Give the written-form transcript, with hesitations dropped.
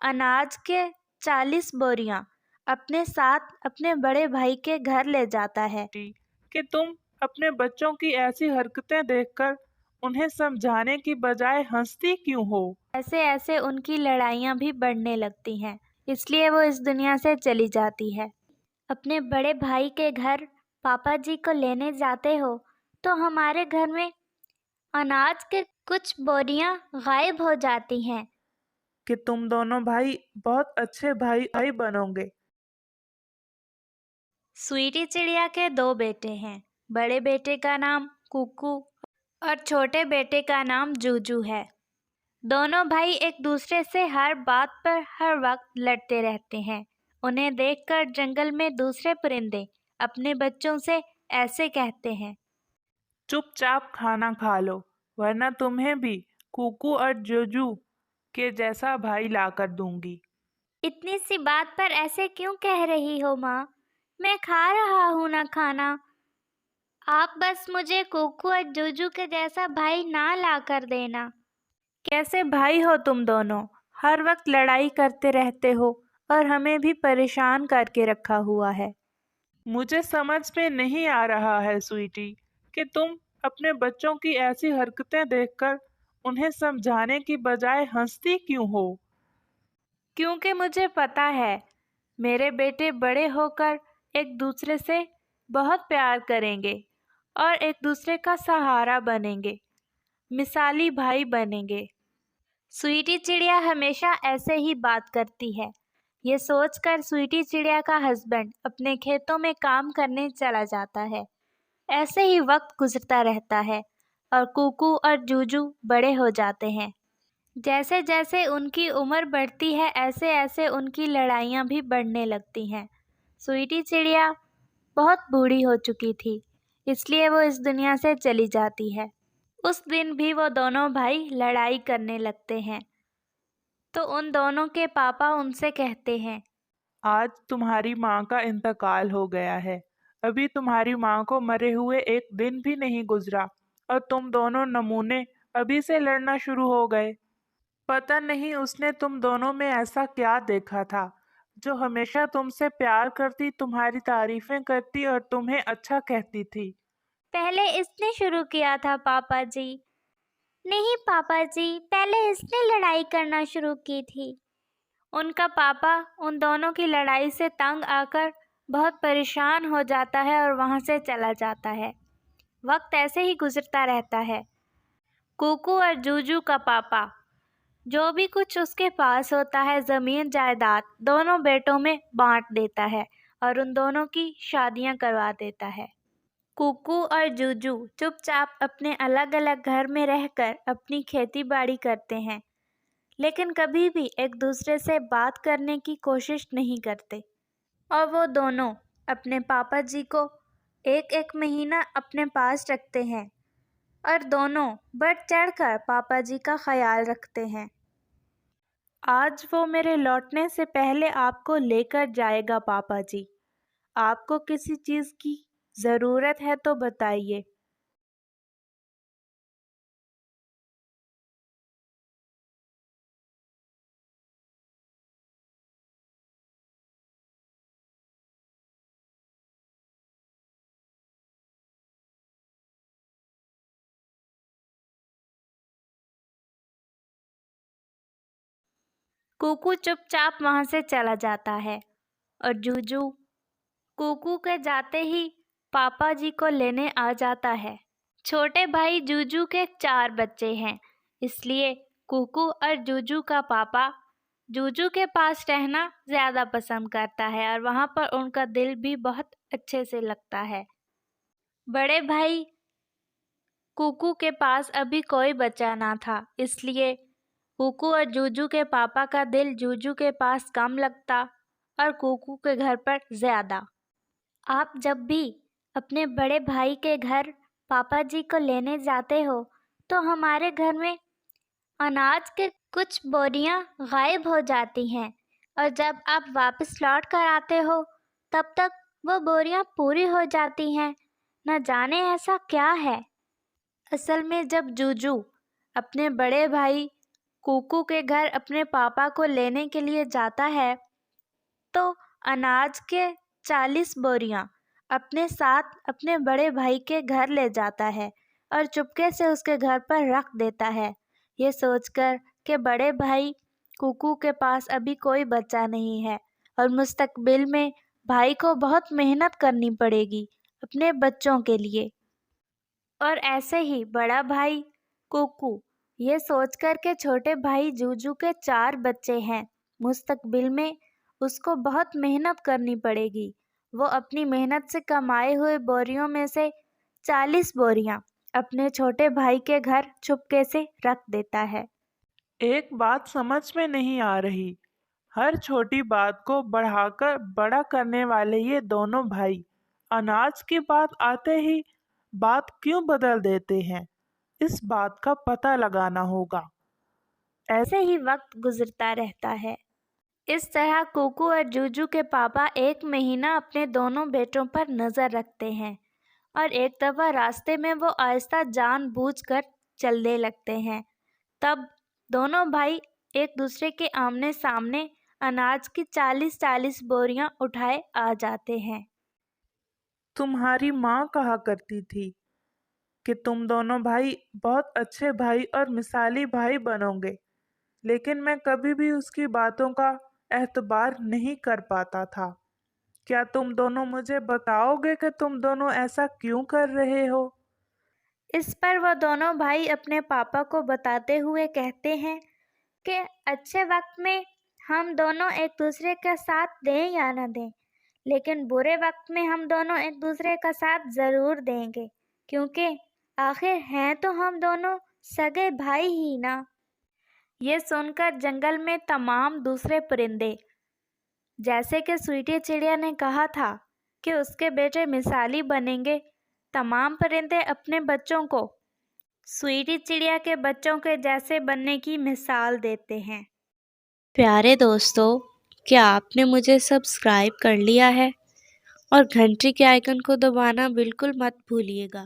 अनाज के 40 बोरियां अपने साथ अपने बड़े भाई के घर ले जाता है। कि तुम अपने बच्चों की ऐसी हरकतें देखकर उन्हें समझाने की बजाय हंसती क्यों हो? ऐसे ऐसे उनकी लड़ाइयाँ भी बढ़ने लगती हैं, इसलिए वो इस दुनिया से चली जाती है। अपने बड़े भाई के घर पापा जी को लेने जाते हो तो हमारे घर में अनाज के कुछ बोरियां गायब हो जाती हैं। कि तुम दोनों भाई बहुत अच्छे भाई भाई बनोगे। स्वीटी चिड़िया के 2 बेटे हैं। बड़े बेटे का नाम कुकू और छोटे बेटे का नाम जूजू है। दोनों भाई एक दूसरे से हर बात पर हर वक्त लड़ते रहते हैं। उन्हें देखकर जंगल में दूसरे परिंदे अपने बच्चों से ऐसे कहते हैं। चुपचाप खाना खा लो, वरना तुम्हें भी कुकू और जोजू के जैसा भाई लाकर दूंगी। इतनी सी बात पर ऐसे क्यों कह रही हो माँ? मैं खा रहा हूँ ना खाना। आप बस मुझे कुकू और जूजू के जैसा भाई ना ला कर देना। कैसे भाई हो तुम दोनों? हर वक्त लड़ाई करते रहते हो और हमें भी परेशान करके रखा हुआ है। मुझे समझ में नहीं आ रहा है स्वीटी, कि तुम अपने बच्चों की ऐसी हरकतें देखकर उन्हें समझाने की बजाय हंसती क्यों हो? क्योंकि मुझे पता है मेरे बेटे बड़े होकर एक दूसरे से बहुत प्यार करेंगे और एक दूसरे का सहारा बनेंगे, मिसाली भाई बनेंगे। स्वीटी चिड़िया हमेशा ऐसे ही बात करती है। ये सोचकर स्वीटी चिड़िया का हस्बैंड अपने खेतों में काम करने चला जाता है। ऐसे ही वक्त गुजरता रहता है और कुकू और जूजू बड़े हो जाते हैं। जैसे जैसे उनकी उम्र बढ़ती है ऐसे ऐसे उनकी लड़ाइयाँ भी बढ़ने लगती हैं। स्वीटी चिड़िया बहुत बूढ़ी हो चुकी थी, इसलिए वो इस दुनिया से चली जाती है। उस दिन भी वो दोनों भाई लड़ाई करने लगते हैं, तो उन दोनों के पापा उनसे कहते हैं। आज तुम्हारी माँ का इंतकाल हो गया है। अभी तुम्हारी माँ को मरे हुए एक दिन भी नहीं गुजरा और तुम दोनों नमूने अभी से लड़ना शुरू हो गए। पता नहीं उसने तुम दोनों में ऐसा क्या देखा था जो हमेशा तुमसे प्यार करती, तुम्हारी तारीफें करती और तुम्हें अच्छा कहती थी। पहले इसने शुरू किया था पापा जी। नहीं पापा जी, पहले इसने लड़ाई करना शुरू की थी। उनका पापा उन दोनों की लड़ाई से तंग आकर बहुत परेशान हो जाता है और वहाँ से चला जाता है। वक्त ऐसे ही गुजरता रहता है। कुकू और जूजू का पापा जो भी कुछ उसके पास होता है, ज़मीन जायदाद, दोनों बेटों में बांट देता है और उन दोनों की शादियां करवा देता है। कुकू और जूजू चुपचाप अपने अलग अलग घर में रहकर अपनी खेती बाड़ी करते हैं, लेकिन कभी भी एक दूसरे से बात करने की कोशिश नहीं करते। और वो दोनों अपने पापा जी को एक एक महीना अपने पास रखते हैं और दोनों बढ़ चढ़कर पापा जी का ख्याल रखते हैं। आज वो मेरे लौटने से पहले आपको लेकर जाएगा पापा जी। आपको किसी चीज़ की ज़रूरत है तो बताइए। कुकू चुपचाप वहाँ से चला जाता है और जूजू कुकू के जाते ही पापा जी को लेने आ जाता है। छोटे भाई जूजू के 4 बच्चे हैं, इसलिए कुकू और जूजू का पापा जूजू के पास रहना ज़्यादा पसंद करता है और वहाँ पर उनका दिल भी बहुत अच्छे से लगता है। बड़े भाई कुकू के पास अभी कोई बच्चा ना था, इसलिए कुकू और जूजू के पापा का दिल जूजू के पास कम लगता और कुकू के घर पर ज़्यादा। आप जब भी अपने बड़े भाई के घर पापा जी को लेने जाते हो तो हमारे घर में अनाज के कुछ बोरियां गायब हो जाती हैं और जब आप वापस लौट कर आते हो तब तक वो बोरियां पूरी हो जाती हैं। न जाने ऐसा क्या है। असल में जब जूजू अपने बड़े भाई कुकू के घर अपने पापा को लेने के लिए जाता है तो अनाज के 40 बोरियां अपने साथ अपने बड़े भाई के घर ले जाता है और चुपके से उसके घर पर रख देता है, ये सोचकर कि बड़े भाई कुकू के पास अभी कोई बच्चा नहीं है और मुस्तकबिल में भाई को बहुत मेहनत करनी पड़ेगी अपने बच्चों के लिए। और ऐसे ही बड़ा भाई कुकू ये सोचकर के छोटे भाई जूजू के 4 बच्चे हैं, मुस्तकबिल में उसको बहुत मेहनत करनी पड़ेगी। वो अपनी मेहनत से कमाए हुए बोरियों में से 40 बोरियां अपने छोटे भाई के घर चुपके से रख देता है। एक बात समझ में नहीं आ रही, हर छोटी बात को बढ़ाकर बड़ा करने वाले ये दोनों भाई अनाज की बात आते ही बात क्यों बदल देते हैं? इस बात का पता लगाना होगा। ऐसे ही वक्त गुजरता रहता है। इस तरह कुकू और जूजू के पापा 1 महीना अपने दोनों बेटों पर नज़र रखते हैं और एक दफ़ा रास्ते में वो आहिस्ता जानबूझकर चलने लगते हैं। तब दोनों भाई एक दूसरे के आमने सामने अनाज की 40-40 बोरियां उठाए आ जाते हैं। तुम्हारी माँ कहा करती थी कि तुम दोनों भाई बहुत अच्छे भाई और मिसाली भाई बनोगे, लेकिन मैं कभी भी उसकी बातों का एतबार नहीं कर पाता था। क्या तुम दोनों मुझे बताओगे कि तुम दोनों ऐसा क्यों कर रहे हो? इस पर वो दोनों भाई अपने पापा को बताते हुए कहते हैं कि अच्छे वक्त में हम दोनों एक दूसरे का साथ दें या ना दें, लेकिन बुरे वक्त में हम दोनों एक दूसरे का साथ ज़रूर देंगे, क्योंकि आखिर हैं तो हम दोनों सगे भाई ही ना। ये सुनकर जंगल में तमाम दूसरे परिंदे, जैसे कि स्वीटी चिड़िया ने कहा था कि उसके बेटे मिसाली बनेंगे, तमाम परिंदे अपने बच्चों को स्वीटी चिड़िया के बच्चों के जैसे बनने की मिसाल देते हैं। प्यारे दोस्तों, क्या आपने मुझे सब्सक्राइब कर लिया है? और घंटी के आइकन को दबाना बिल्कुल मत भूलिएगा।